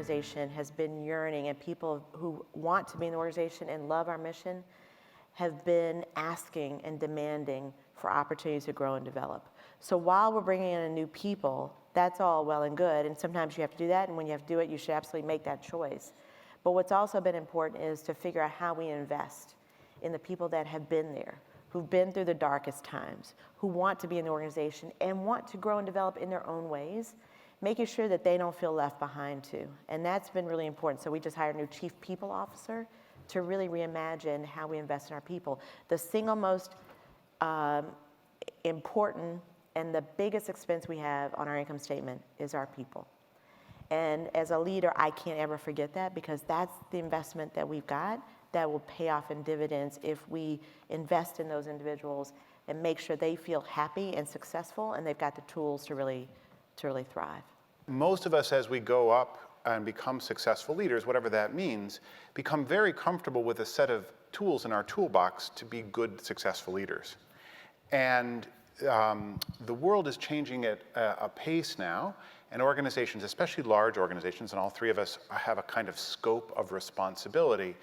organization has been yearning, and people who want to be in the organization and love our mission have been asking and demanding for opportunities to grow and develop. So while we're bringing in new people, that's all well and good, and sometimes you have to do that, and when you have to do it, you should absolutely make that choice. But what's also been important is to figure out how we invest in the people that have been there, who've been through the darkest times, who want to be in the organization and want to grow and develop in their own ways, making sure that they don't feel left behind too. And that's been really important. So we just hired a new chief people officer to really reimagine how we invest in our people. The single most important and the biggest expense we have on our income statement is our people. And as a leader, I can't ever forget that, because that's the investment that we've got that will pay off in dividends if we invest in those individuals and make sure they feel happy and successful and they've got the tools to really thrive. Most of us, as we go up and become successful leaders, whatever that means, become very comfortable with a set of tools in our toolbox to be good, successful leaders. And the world is changing at a pace now, and organizations, especially large organizations, and all three of us have a kind of scope of responsibility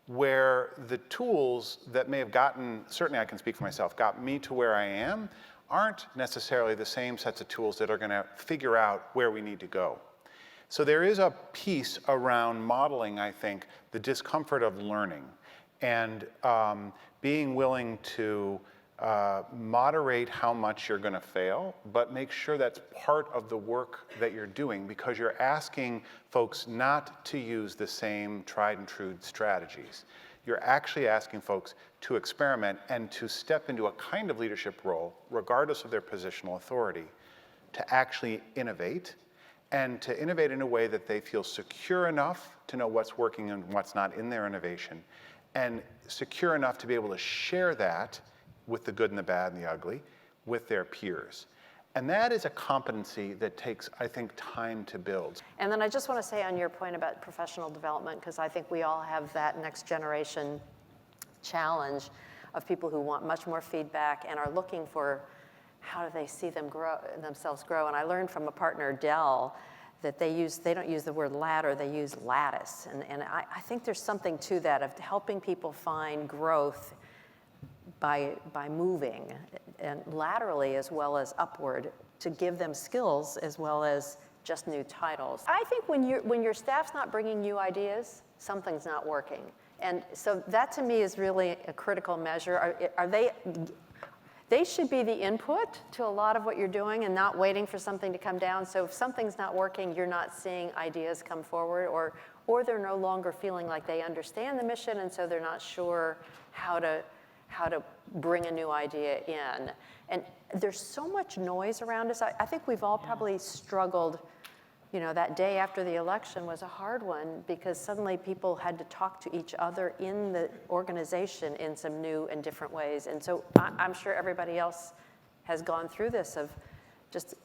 where the tools that may have gotten, certainly I can speak for myself, got me to where I am, aren't necessarily the same sets of tools that are going to figure out where we need to go. So there is a piece around modeling, I think, the discomfort of learning and being willing to moderate how much you're going to fail, but make sure that's part of the work that you're doing, because you're asking folks not to use the same tried and true strategies. You're actually asking folks to experiment and to step into a kind of leadership role, regardless of their positional authority, to actually innovate, and to innovate in a way that they feel secure enough to know what's working and what's not in their innovation, and secure enough to be able to share that with the good and the bad and the ugly with their peers. And that is a competency that takes, I think, time to build. And then I just want to say on your point about professional development, because I think we all have that next generation challenge of people who want much more feedback and are looking for how do they see themselves grow. And I learned from a partner, Dell, that they don't use the word ladder, they use lattice. And I think there's something to that, of helping people find growth by moving, and laterally as well as upward, to give them skills as well as just new titles. I think when your staff's not bringing you ideas, something's not working. And so that to me is really a critical measure. They should be the input to a lot of what you're doing and not waiting for something to come down. So if something's not working, you're not seeing ideas come forward, or they're no longer feeling like they understand the mission, and so they're not sure how to bring a new idea in. And there's so much noise around us. I think we've all probably struggled. You know, that day after the election was a hard one, because suddenly people had to talk to each other in the organization in some new and different ways. And so I'm sure everybody else has gone through this, of just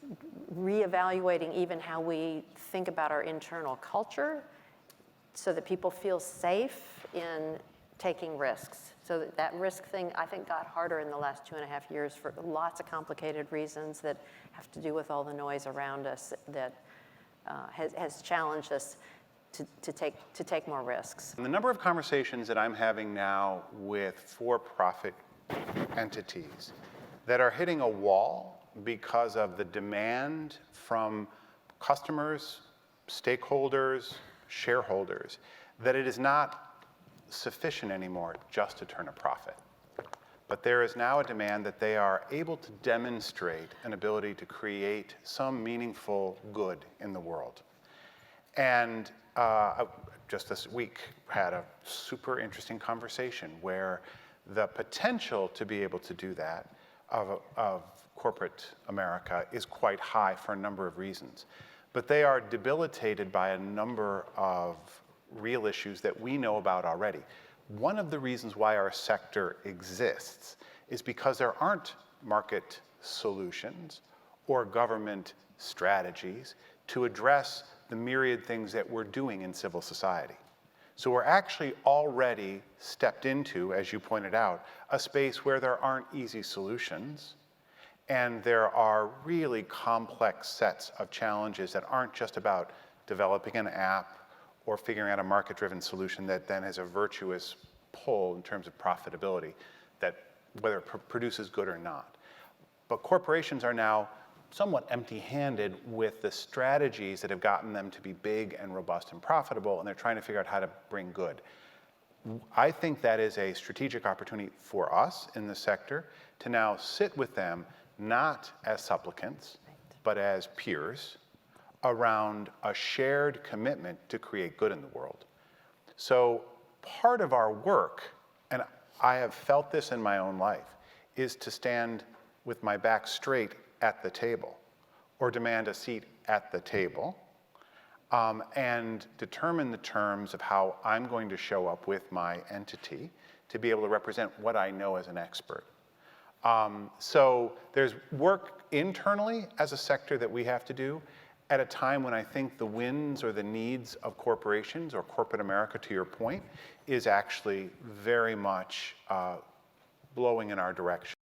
reevaluating even how we think about our internal culture, so that people feel safe in taking risks. So that risk thing, I think, got harder in the last 2.5 years for lots of complicated reasons that have to do with all the noise around us that has challenged us to take more risks. And the number of conversations that I'm having now with for-profit entities that are hitting a wall because of the demand from customers, stakeholders, shareholders, that it is not sufficient anymore just to turn a profit. But there is now a demand that they are able to demonstrate an ability to create some meaningful good in the world. And just this week had a super interesting conversation where the potential to be able to do that of corporate America is quite high for a number of reasons. But they are debilitated by a number of real issues that we know about already. One of the reasons why our sector exists is because there aren't market solutions or government strategies to address the myriad things that we're doing in civil society. So we're actually already stepped into, as you pointed out, a space where there aren't easy solutions, and there are really complex sets of challenges that aren't just about developing an app or figuring out a market-driven solution that then has a virtuous pull in terms of profitability, that whether it produces good or not. But corporations are now somewhat empty-handed with the strategies that have gotten them to be big and robust and profitable, and they're trying to figure out how to bring good. I think that is a strategic opportunity for us in the sector to now sit with them, not as supplicants, but as peers, around a shared commitment to create good in the world. So part of our work, and I have felt this in my own life, is to stand with my back straight at the table, or demand a seat at the table, and determine the terms of how I'm going to show up with my entity to be able to represent what I know as an expert. So there's work internally as a sector that we have to do at a time when I think the winds or the needs of corporations or corporate America, to your point, is actually very much blowing in our direction.